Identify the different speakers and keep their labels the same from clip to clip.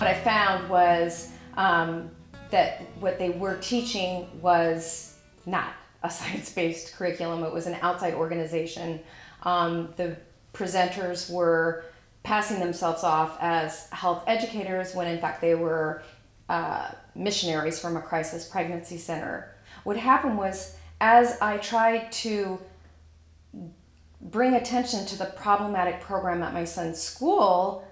Speaker 1: What I found was that what they were teaching was not a science-based curriculum. It was an outside organization. The presenters were passing themselves off as health educators when in fact they were missionaries from a crisis pregnancy center. What happened was, as I tried to bring attention to the problematic program at my son's school,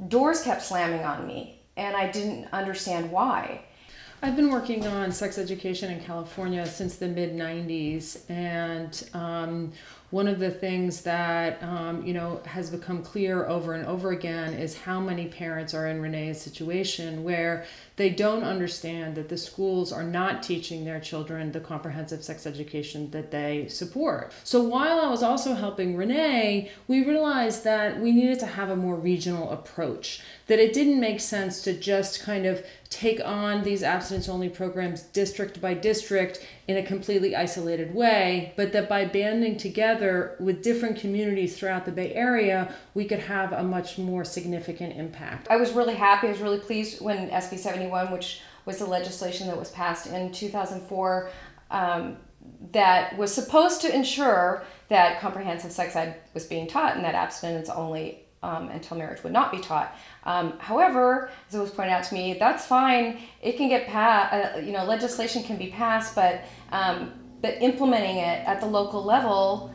Speaker 1: doors kept slamming on me, and I didn't understand why.
Speaker 2: I've been working on sex education in California since the mid-90s, and one of the things that has become clear over and over again is how many parents are in Renee's situation where they don't understand that the schools are not teaching their children the comprehensive sex education that they support. So while I was also helping Renee, we realized that we needed to have a more regional approach, that it didn't make sense to just kind of take on these abstinence-only programs district by district in a completely isolated way, but that by banding together with different communities throughout the Bay Area, we could have a much more significant impact.
Speaker 1: I was really happy, I was really pleased when SB 71, which was the legislation that was passed in 2004, that was supposed to ensure that comprehensive sex ed was being taught and that abstinence-only until marriage would not be taught. However, as it was pointed out to me, that's fine. It can get passed. Legislation can be passed, but implementing it at the local level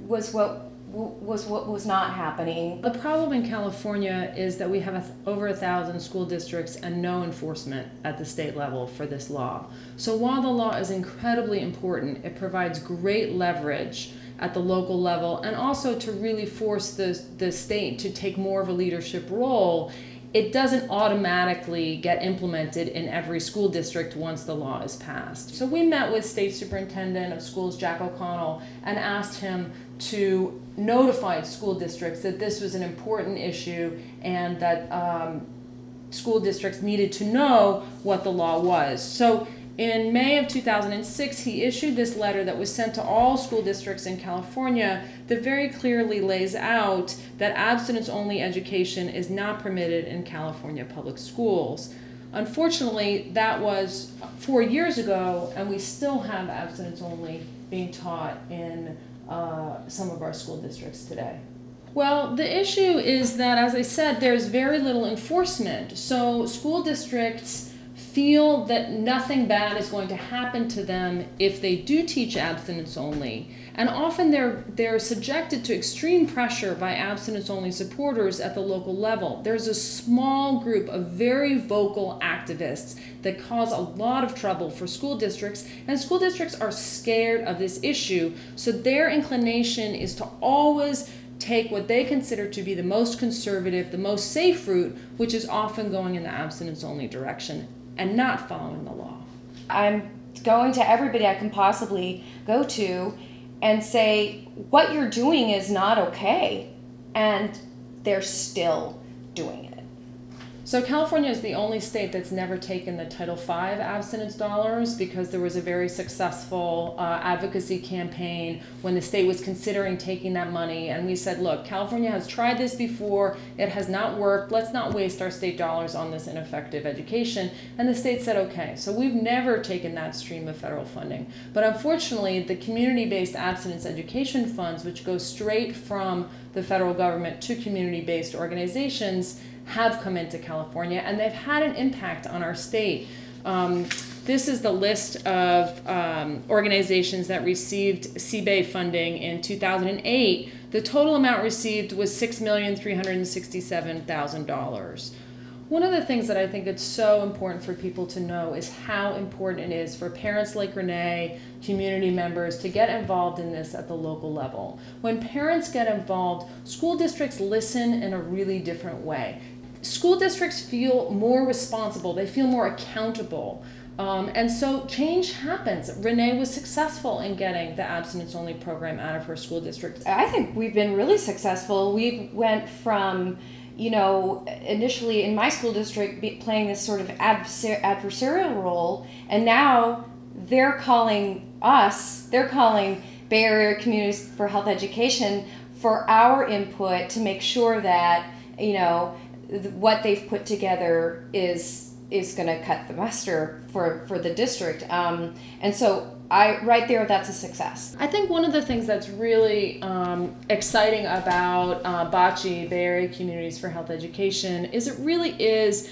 Speaker 1: was what was not happening.
Speaker 2: The problem in California is that we have over 1,000 school districts and no enforcement at the state level for this law. So while the law is incredibly important, it provides great leverage at the local level and also to really force the state to take more of a leadership role. It doesn't automatically get implemented in every school district once the law is passed. So we met with State Superintendent of Schools Jack O'Connell and asked him to notify school districts that this was an important issue and that school districts needed to know what the law was. So in May of 2006, he issued this letter that was sent to all school districts in California that very clearly lays out that abstinence-only education is not permitted in California public schools. Unfortunately, that was 4 years ago, and we still have abstinence-only being taught in some of our school districts today. Well, the issue is that, as I said, there's very little enforcement. So school districts feel that nothing bad is going to happen to them if they do teach abstinence only. And often they're subjected to extreme pressure by abstinence only supporters at the local level. There's a small group of very vocal activists that cause a lot of trouble for school districts, and school districts are scared of this issue. So their inclination is to always take what they consider to be the most conservative, the most safe route, which is often going in the abstinence only direction and not following the law.
Speaker 1: I'm going to everybody I can possibly go to and say, what you're doing is not okay, and they're still doing it.
Speaker 2: So California is the only state that's never taken the Title V abstinence dollars because there was a very successful advocacy campaign when the state was considering taking that money. And we said, look, California has tried this before. It has not worked. Let's not waste our state dollars on this ineffective education. And the state said, okay. So we've never taken that stream of federal funding. But unfortunately, the community-based abstinence education funds, which go straight from the federal government to community-based organizations, have come into California, and they've had an impact on our state. This is the list of organizations that received CBAE funding in 2008. The total amount received was $6,367,000. One of the things that I think it's so important for people to know is how important it is for parents like Renee, community members, to get involved in this at the local level. When parents get involved, school districts listen in a really different way. School districts feel more responsible, they feel more accountable. And so change happens. Renee was successful in getting the abstinence-only program out of her school district.
Speaker 1: I think we've been really successful. We went from, initially in my school district playing this sort of adversarial role, and now they're calling Bay Area Communities for Health Education for our input to make sure that, what they've put together is going to cut the mustard for the district. And so right there, that's a success.
Speaker 2: I think one of the things that's really exciting about BACHI, Bay Area Communities for Health Education, is it really is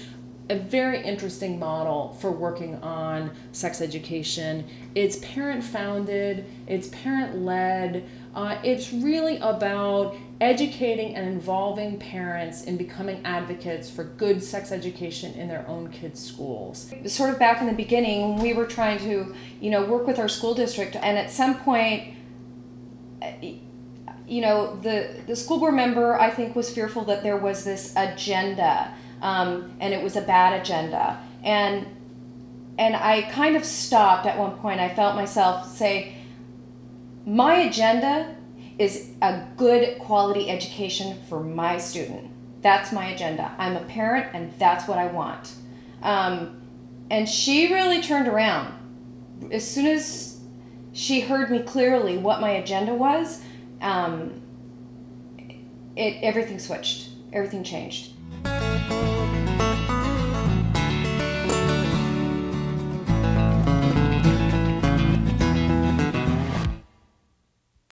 Speaker 2: a very interesting model for working on sex education. It's parent-founded, it's parent-led. It's really about educating and involving parents in becoming advocates for good sex education in their own kids' schools.
Speaker 1: Sort of back in the beginning, when we were trying to, work with our school district, and at some point, the school board member, I think, was fearful that there was this agenda, and it was a bad agenda. And I kind of stopped at one point. I felt myself say, my agenda is a good quality education for my student. That's my agenda. I'm a parent, and that's what I want. And she really turned around. As soon as she heard me clearly what my agenda was, everything switched. Everything changed.